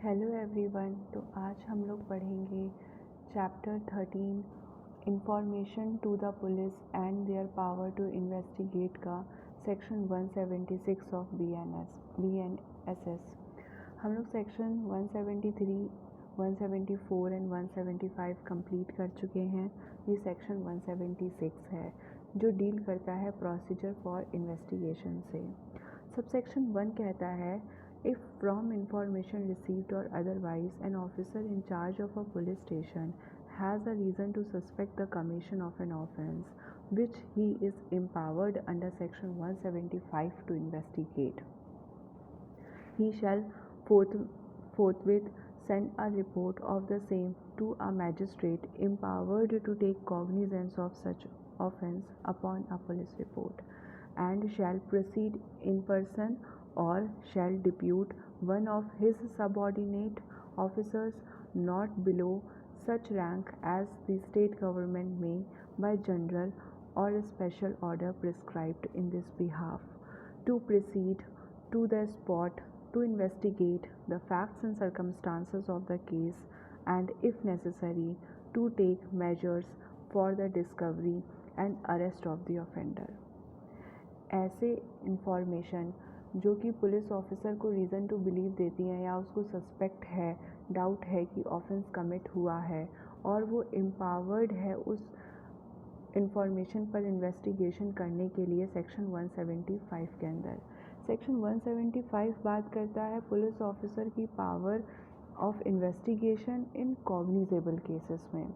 Hello everyone. तो आज हम लोग पढ़ेंगे chapter 13 information to the police and their power to investigate का सेक्शन 176 ऑफ BNSS। हम लोग सेक्शन 173, 174 एंड 175 कंप्लीट कर चुके हैं। ये सेक्शन 176 है जो डील करता है प्रोसीजर फॉर इन्वेस्टिगेशन से। सबसेक्शन 1 कहता है if from information received or otherwise an officer in charge of a police station has a reason to suspect the commission of an offence which he is empowered under section 175 to investigate, he shall forthwith send a report of the same to a magistrate empowered to take cognizance of such offence upon a police report, and shall proceed in person or shall depute one of his subordinate officers not below such rank as the state government may by general or special order prescribed in this behalf, to proceed to the spot to investigate the facts and circumstances of the case, and if necessary to take measures for the discovery and arrest of the offender। ऐसे information जो कि police officer को reason to believe देती हैं या उसको suspect है, doubt है कि ऑफेंस कमिट हुआ है और वो एम्पावर्ड है उस इंफॉर्मेशन पर इन्वेस्टिगेशन करने के लिए, सेक्शन 175 के अंदर। सेक्शन 175 बात करता है पुलिस ऑफिसर की power of investigation in cognizable cases में।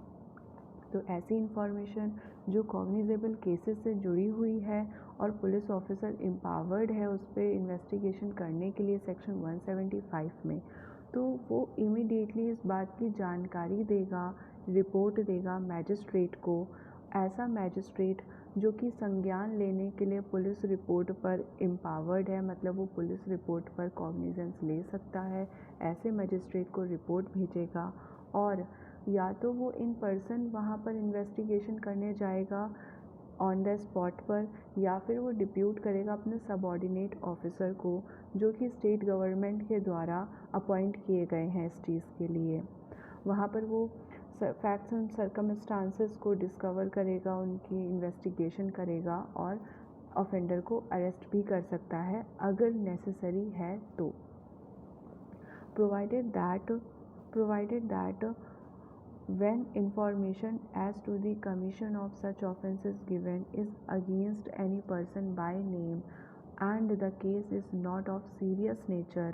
तो ऐसी इंफॉर्मेशन जो कॉग्निजेबल केसेस से जुड़ी हुई है और पुलिस ऑफिसर एम्पावर्ड है उस पर इन्वेस्टिगेशन करने के लिए सेक्शन 175 में, तो वो इमीडिएटली इस बात की जानकारी देगा, रिपोर्ट देगा मैजिस्ट्रेट को। ऐसा मैजिस्ट्रेट जो कि संज्ञान लेने के लिए पुलिस रिपोर्ट पर एम्पावर्ड है, मतलब वो पुलिस रिपोर्ट पर कॉग्निजेंस ले सकता है, ऐसे मैजिस्ट्रेट को रिपोर्ट भेजेगा। और या तो वो इन पर्सन वहाँ पर इन्वेस्टिगेशन करने जाएगा ऑन द स्पॉट पर, या फिर वो डिप्यूट करेगा अपने सबऑर्डिनेट ऑफिसर को जो कि स्टेट गवर्नमेंट के द्वारा अपॉइंट किए गए हैं इस चीज़ के लिए। वहाँ पर वो फैक्ट्स एंड सर्कमस्टांसेस को डिस्कवर करेगा, उनकी इन्वेस्टिगेशन करेगा और ऑफेंडर को अरेस्ट भी कर सकता है अगर नेसेसरी है तो। Provided that when information as to the commission of such offence is given is against any person by name and the case is not of serious nature,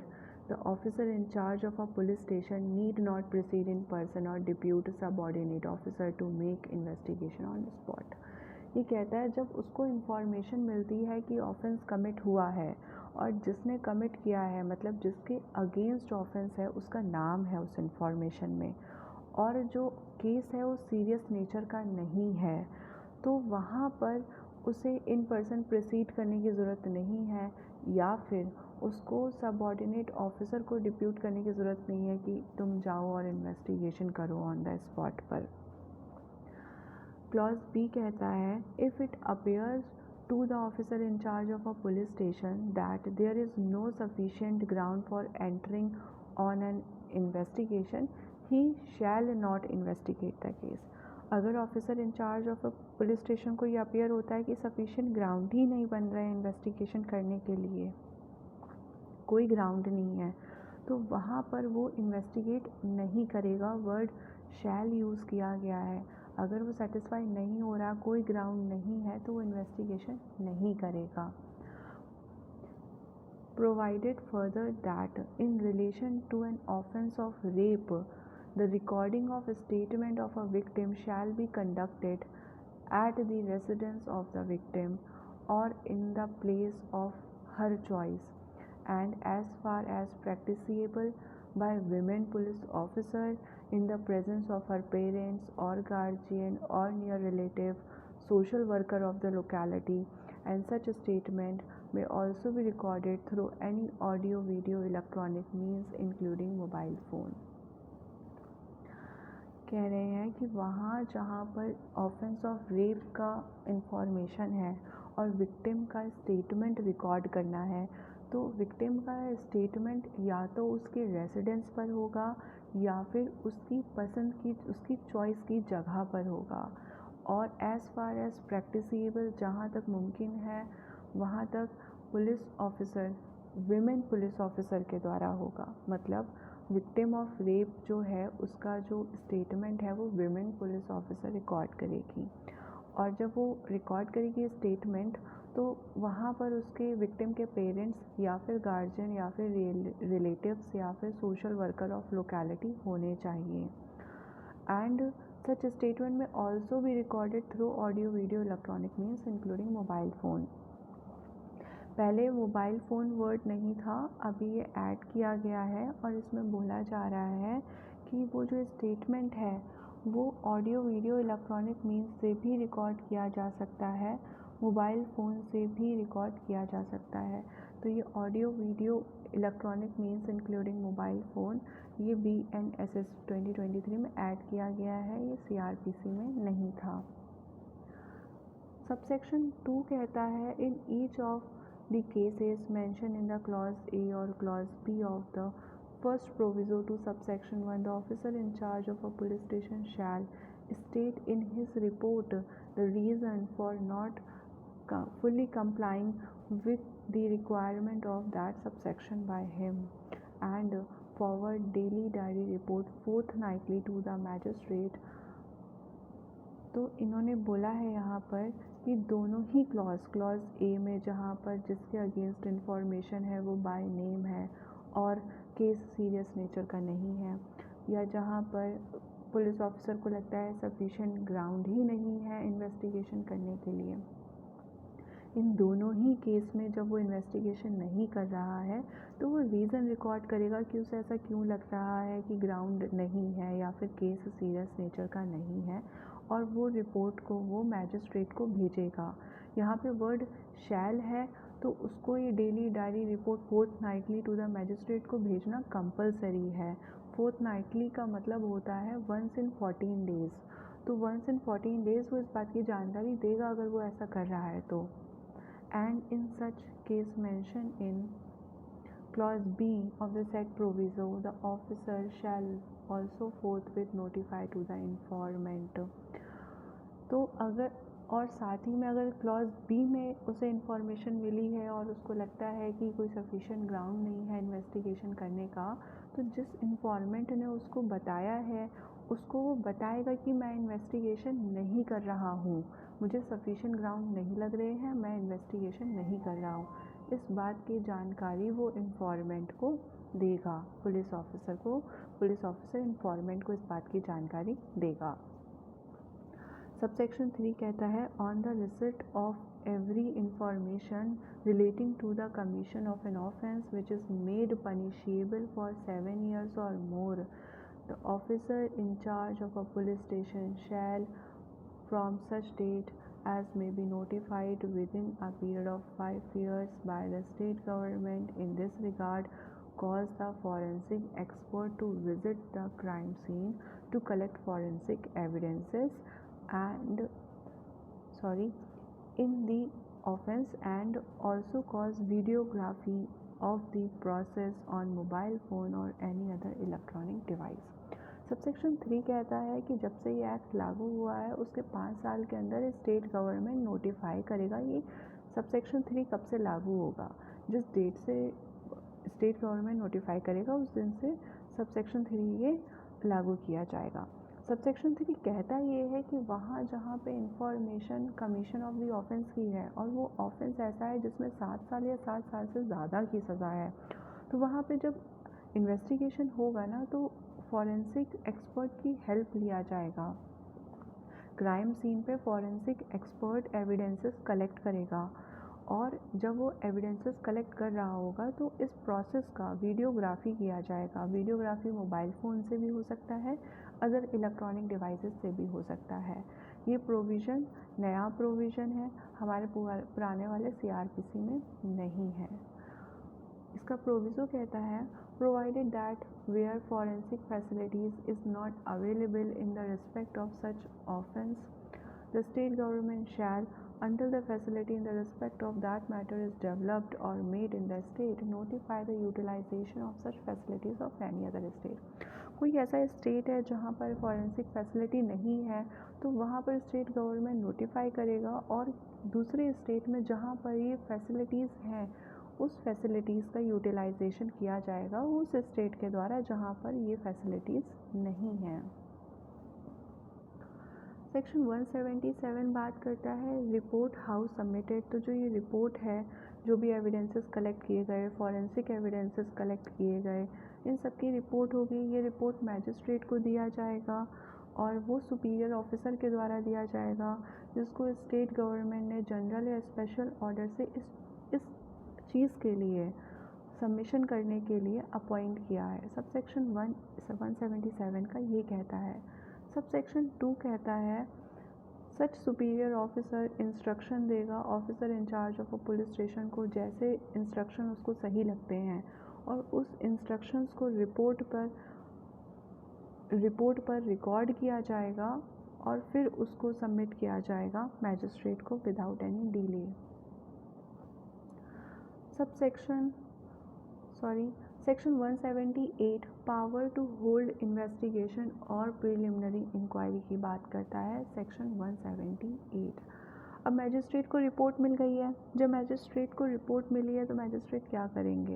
the officer in charge of a police station need not proceed in person or depute subordinate officer to make investigation on the spot। ये कहता है जब उसको information मिलती है कि offence commit हुआ है और जिसने कमिट किया है, मतलब जिसके अगेंस्ट ऑफेंस है, उसका नाम है उस इन्फॉर्मेशन में और जो केस है वो सीरियस नेचर का नहीं है, तो वहाँ पर उसे इन पर्सन प्रोसीड करने की ज़रूरत नहीं है या फिर उसको सबऑर्डिनेट ऑफिसर को डिप्यूट करने की ज़रूरत नहीं है कि तुम जाओ और इन्वेस्टिगेशन करो ऑन द स्पॉट पर। क्लॉज बी कहता है if it appears to the officer in charge of a police station that there is no sufficient ground for entering on an investigation he shall not investigate the case. अगर officer in charge of a police station को ये appear होता है कि sufficient ground ही नहीं बन रहा है इन्वेस्टिगेशन करने के लिए, कोई ग्राउंड नहीं है, तो वहाँ पर वो इन्वेस्टिगेट नहीं करेगा। वर्ड शैल यूज़ किया गया है। अगर वो सेटिस्फाई नहीं हो रहा, कोई ग्राउंड नहीं है, तो वो इन्वेस्टिगेशन नहीं करेगा। Provided further that in relation to an offence of rape, the recording of a statement of a victim shall be conducted at the residence of the victim or in the place of her choice, and as far as practicable by women police officer in the presence of her parents or guardian or near relative, social worker of the locality, and such a statement may also be recorded through any audio video electronic means including mobile phone। कह रहे हैं कि वहाँ जहाँ पर offence of rape का information है और विक्टिम का स्टेटमेंट रिकॉर्ड करना है, तो विक्टिम का स्टेटमेंट या तो उसके रेसिडेंस पर होगा या फिर उसकी पसंद की, उसकी चॉइस की जगह पर होगा। और एज़ फार एज़ प्रैक्टिसेबल, जहाँ तक मुमकिन है वहाँ तक police officer, women police officer के द्वारा होगा। मतलब विक्टिम ऑफ रेप जो है उसका जो स्टेटमेंट है वो विमेन पुलिस ऑफिसर रिकॉर्ड करेगी। और जब वो रिकॉर्ड करेगी स्टेटमेंट, तो वहाँ पर उसके विक्टिम के पेरेंट्स या फिर गार्जियन या फिर रिलेटिव्स या फिर सोशल वर्कर ऑफ लोकेलिटी होने चाहिए। एंड सच स्टेटमेंट में ऑल्सो भी recorded through audio video electronic means including mobile phone. पहले मोबाइल फ़ोन वर्ड नहीं था, अभी ये ऐड किया गया है और इसमें बोला जा रहा है कि वो जो स्टेटमेंट है वो ऑडियो वीडियो इलेक्ट्रॉनिक मीन्स से भी रिकॉर्ड किया जा सकता है, मोबाइल फ़ोन से भी रिकॉर्ड किया जा सकता है। तो ये audio video electronic means including mobile phone, ये BNSS 2023 में ऐड किया गया है, ये CRPC में नहीं था। सबसेक्शन 2 कहता है in each of the cases mentioned in the clause A or clause B of the first proviso to subsection 1, the officer in charge of a police station shall state in his report the reason for not fully complying with the requirement of that subsection by him and forward daily diary report fortnightly to the magistrate। तो इन्होंने बोला है यहाँ पर कि दोनों ही clause A में जहाँ पर जिसके अगेंस्ट इन्फॉर्मेशन है वो बाय नेम है और केस सीरियस नेचर का नहीं है, या जहाँ पर पुलिस ऑफिसर को लगता है सफिशिएंट ग्राउंड ही नहीं है इन्वेस्टिगेशन करने के लिए, इन दोनों ही केस में जब वो इन्वेस्टिगेशन नहीं कर रहा है तो वो रीज़न रिकॉर्ड करेगा कि उसे ऐसा क्यों लग रहा है कि ग्राउंड नहीं है या फिर केस सीरियस नेचर का नहीं है, और वो रिपोर्ट को वो मैजिस्ट्रेट को भेजेगा। यहाँ पे वर्ड शैल है तो उसको ये daily diary report fortnightly to the magistrate को भेजना कंपलसरी है। फोर्थनाइटली का मतलब होता है वंस इन 14 डेज़, तो वंस इन 14 डेज़ वो इस बात की जानकारी देगा अगर वो ऐसा कर रहा है तो। And in such case mention in clause B of the said proviso, the officer shall also forthwith notify to the informant। तो अगर और साथ ही में अगर क्लॉज बी में उसे इन्फॉर्मेशन मिली है और उसको लगता है कि कोई सफिशिएंट ग्राउंड नहीं है इन्वेस्टिगेशन करने का, तो जिस इन्फॉर्मेंट ने उसको बताया है उसको वो बताएगा कि मैं इन्वेस्टिगेशन नहीं कर रहा हूँ, मुझे सफिशिएंट ग्राउंड नहीं लग रहे हैं, मैं इन्वेस्टिगेशन नहीं कर रहा हूँ। इस बात की जानकारी वो इन्फॉर्मेंट को देगा, पुलिस ऑफिसर को, पुलिस ऑफिसर इन्फॉर्मेंट को इस बात की जानकारी देगा। सबसेक्शन 3 कहता है on the receipt of every information relating to the commission of an offence which is made punishable for 7 years और more, the officer in charge of a police station shall from such date as may be notified within a period of 5 years by the state government in this regard, cause the forensic expert to visit the crime scene to collect forensic evidences and in the offense and also cause videography of the process on mobile phone or any other electronic device। Subsection 3 कहता है कि जब से ये act लागू हुआ है उसके 5 साल के अंदर स्टेट गवर्नमेंट नोटिफाई करेगा ये सबसेक्शन 3 कब से लागू होगा। जिस डेट से स्टेट गवर्नमेंट नोटिफाई करेगा उस दिन से सबसेक्शन 3 ये लागू किया जाएगा। सबसेक्शन 3 कहता ये है कि वहाँ जहाँ पे information commission of the offence की है और वो ऑफेंस ऐसा है जिसमें 7 साल या 7 साल से ज़्यादा की सज़ा है, तो वहाँ पे जब इन्वेस्टिगेशन होगा ना तो फॉरेंसिक एक्सपर्ट की हेल्प लिया जाएगा। क्राइम सीन पे फॉरेंसिक एक्सपर्ट एविडेंसेस कलेक्ट करेगा और जब वो एविडेंसेस कलेक्ट कर रहा होगा तो इस प्रोसेस का वीडियोग्राफी किया जाएगा। वीडियोग्राफी मोबाइल फ़ोन से भी हो सकता है, अदर इलेक्ट्रॉनिक डिवाइसेस से भी हो सकता है। ये प्रोविज़न नया प्रोविज़न है, हमारे पुराने वाले CRPC में नहीं है। इसका प्रोविज़ो कहता है provided that where forensic facilities is not available in the respect of such offense, the state government shall until the facility in the respect of that matter is developed or made in the state, notify the utilization of such facilities of any other state. कोई ऐसा state है जहाँ पर forensic facility नहीं है तो वहाँ पर स्टेट गवर्नमेंट नोटिफाई करेगा, और दूसरे स्टेट में जहाँ पर ये फैसिलिटीज़ हैं उस फैसिलिटीज़ का यूटिलाइजेशन किया जाएगा उस स्टेट के द्वारा जहाँ पर ये फैसिलिटीज़ नहीं हैं। सेक्शन 177 बात करता है रिपोर्ट हाउ सबमिटेड। तो जो ये रिपोर्ट है, जो भी एविडेंसेस कलेक्ट किए गए, फॉरेंसिक एविडेंसेस कलेक्ट किए गए, इन सब की रिपोर्ट होगी। ये रिपोर्ट मैजिस्ट्रेट को दिया जाएगा और वो सुपीरियर ऑफिसर के द्वारा दिया जाएगा जिसको स्टेट गवर्नमेंट ने जनरल या स्पेशल ऑर्डर से इस चीज़ के लिए सबमिशन करने के लिए अपॉइंट किया है। सब सेक्शन 177 का ये कहता है। सब सेक्शन 2 कहता है सच सुपीरियर ऑफिसर इंस्ट्रक्शन देगा officer in charge of a police station को जैसे इंस्ट्रक्शन उसको सही लगते हैं, और उस इंस्ट्रक्शंस को रिपोर्ट पर रिकॉर्ड किया जाएगा और फिर उसको सबमिट किया जाएगा मैजिस्ट्रेट को without any delay. Section 178 power to hold investigation और प्रिलिमिनरी इंक्वायरी की बात करता है। सेक्शन 178 अब मैजिस्ट्रेट को रिपोर्ट मिल गई है। जब मैजिस्ट्रेट को रिपोर्ट मिली है तो मैजिस्ट्रेट क्या करेंगे,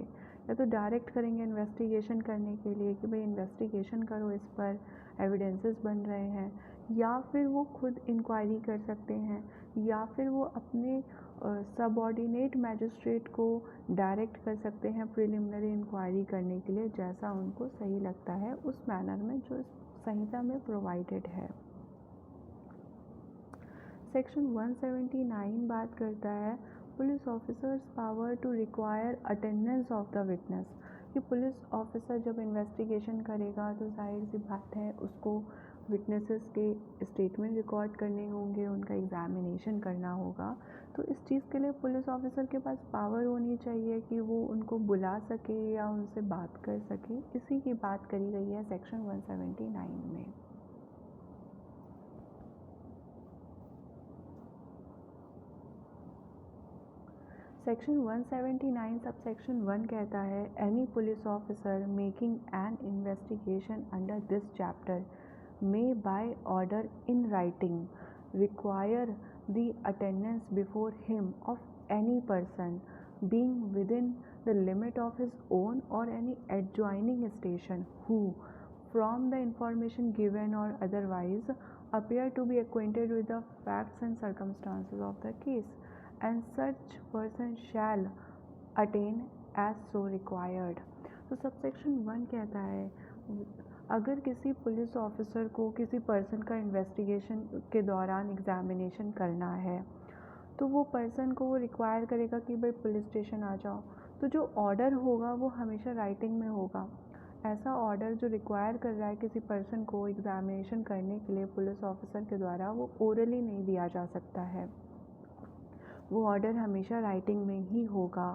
या तो डायरेक्ट करेंगे इन्वेस्टिगेशन करने के लिए कि भाई इन्वेस्टिगेशन करो, इस पर एविडेंसेस बन रहे हैं, या फिर वो खुद इंक्वायरी कर सकते हैं, या फिर वो अपने सबऑर्डिनेट मैजिस्ट्रेट को डायरेक्ट कर सकते हैं प्रिलिमिनरी इंक्वायरी करने के लिए, जैसा उनको सही लगता है उस मैनर में जो संहिता में प्रोवाइडेड है। सेक्शन 179 बात करता है police officers power to require attendance of the witness. कि पुलिस ऑफिसर जब इन्वेस्टिगेशन करेगा तो जाहिर सी बात है उसको विटनेसेस के स्टेटमेंट रिकॉर्ड करने होंगे, उनका एग्जामिनेशन करना होगा। तो इस चीज़ के लिए पुलिस ऑफिसर के पास पावर होनी चाहिए कि वो उनको बुला सके या उनसे बात कर सके। इसी की बात करी गई है सेक्शन 179 में। सेक्शन 179 सब सेक्शन 1 कहता है any police officer making an investigation under this chapter may by order in writing require the attendance before him of any person being within the limit of his own or any adjoining station who from the information given or otherwise appear to be acquainted with the facts and circumstances of the case, and such person shall attain as so required। तो subsection 1 कहता है अगर किसी police officer को किसी person का investigation के दौरान एग्जामिनेशन करना है तो वो पर्सन को वो रिक्वायर करेगा कि भाई पुलिस स्टेशन आ जाओ। तो जो ऑर्डर होगा वो हमेशा राइटिंग में होगा। ऐसा ऑर्डर जो रिक्वायर कर रहा है किसी पर्सन को एग्जामिनेशन करने के लिए पुलिस ऑफिसर के द्वारा, वो ओरली नहीं दिया जा सकता है। वो ऑर्डर हमेशा राइटिंग में ही होगा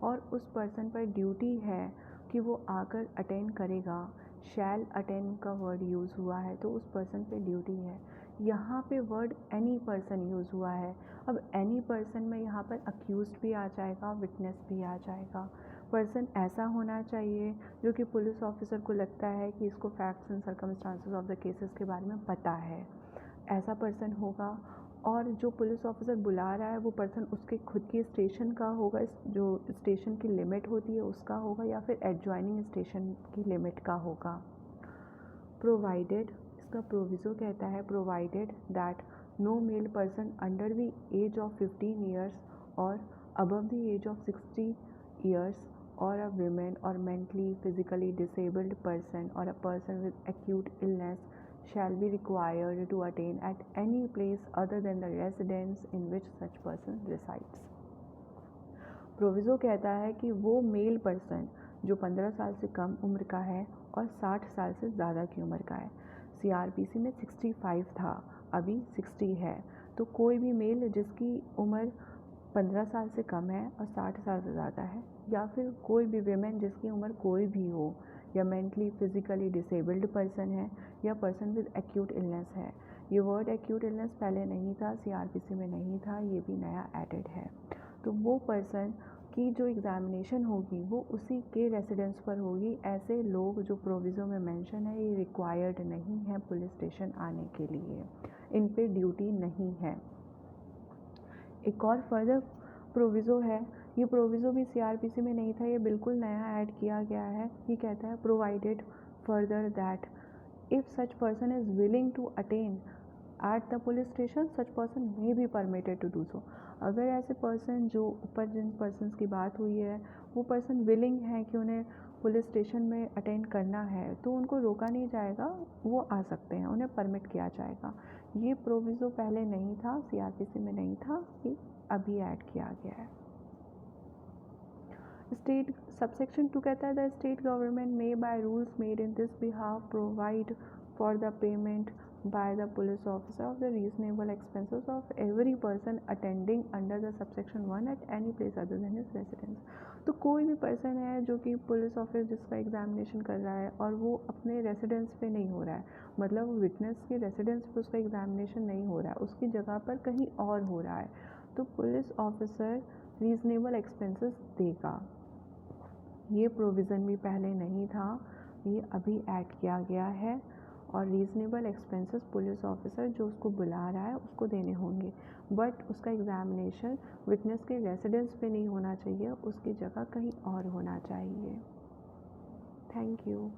और उस पर्सन पर ड्यूटी है कि वो आकर अटेंड करेगा। शैल अटेंड का वर्ड यूज़ हुआ है तो उस पर्सन पे ड्यूटी है। यहाँ पे वर्ड एनी पर्सन यूज़ हुआ है। अब एनी पर्सन में यहाँ पर अक्यूज्ड भी आ जाएगा, विटनेस भी आ जाएगा। पर्सन ऐसा होना चाहिए जो कि पुलिस ऑफिसर को लगता है कि इसको facts and circumstances of the cases के बारे में पता है, ऐसा पर्सन होगा। और जो पुलिस ऑफिसर बुला रहा है वो पर्सन उसके खुद की स्टेशन का होगा, जो स्टेशन की लिमिट होती है उसका होगा, या फिर एडजॉइनिंग स्टेशन की लिमिट का होगा। प्रोवाइडेड, इसका प्रोविज़ो कहता है provided that no male person under the age of 15 years और above the age of 60 years और अ वीमेन और मेंटली फिजिकली डिसेबल्ड पर्सन और a person with acute illness shall be required to attain at any place other than the residence in which such person resides। Proviso कहता है कि वो male person जो 15 साल से कम उम्र का है और 60 साल से ज़्यादा की उम्र का है, CRPC में 65 था, अभी 60 है, तो कोई भी मेल जिसकी उम्र 15 साल से कम है और 60 साल से ज़्यादा है, या फिर कोई भी वीमेन जिसकी उम्र कोई भी हो, या मेंटली फिजिकली डिसेबल्ड पर्सन है, या पर्सन विद एक्यूट इलनेस है, ये वर्ड एक्यूट इलनेस पहले नहीं था, CRPC में नहीं था, ये भी नया एडेड है। तो वो पर्सन की जो एग्ज़ामिनेशन होगी वो उसी के रेसिडेंस पर होगी। ऐसे लोग जो प्रोविज़ो में मेंशन है ये रिक्वायर्ड नहीं है पुलिस स्टेशन आने के लिए, इन पे ड्यूटी नहीं है। एक और फर्दर प्रोविज़ो है, ये प्रोविज़ो भी CRPC में नहीं था, ये बिल्कुल नया ऐड किया गया है। ये कहता है provided further that if such person is willing to attend at the police station such person may be permitted to do so. अगर ऐसे पर्सन जो ऊपर जिन पर्सनस की बात हुई है वो पर्सन विलिंग है कि उन्हें पुलिस स्टेशन में अटेंड करना है तो उनको रोका नहीं जाएगा, वो आ सकते हैं, उन्हें परमिट किया जाएगा। ये प्रोविज़ो पहले नहीं था, CRPC में नहीं था, ये अभी ऐड किया गया है। स्टेट सबसेक्शन 2 कहता है the state government may by rules made in this behalf provide for the payment by the police officer of the reasonable expenses of every person attending under the subsection 1 at any place other than his residence। तो कोई भी person है जो कि police office जिसका examination कर रहा है और वो अपने रेसिडेंस पे नहीं हो रहा है, मतलब विटनेस के रेसिडेंस पे उसका एग्जामिनेशन नहीं हो रहा है, उसकी जगह पर कहीं और हो रहा है, तो पुलिस ऑफिसर रीजनेबल एक्सपेंसेस देगा। ये प्रोविज़न भी पहले नहीं था, ये अभी ऐड किया गया है। और रीज़नेबल एक्सपेंसेस पुलिस ऑफिसर जो उसको बुला रहा है उसको देने होंगे, बट उसका एग्ज़ामिनेशन विटनेस के रेसिडेंस पे नहीं होना चाहिए, उसकी जगह कहीं और होना चाहिए। Thank you.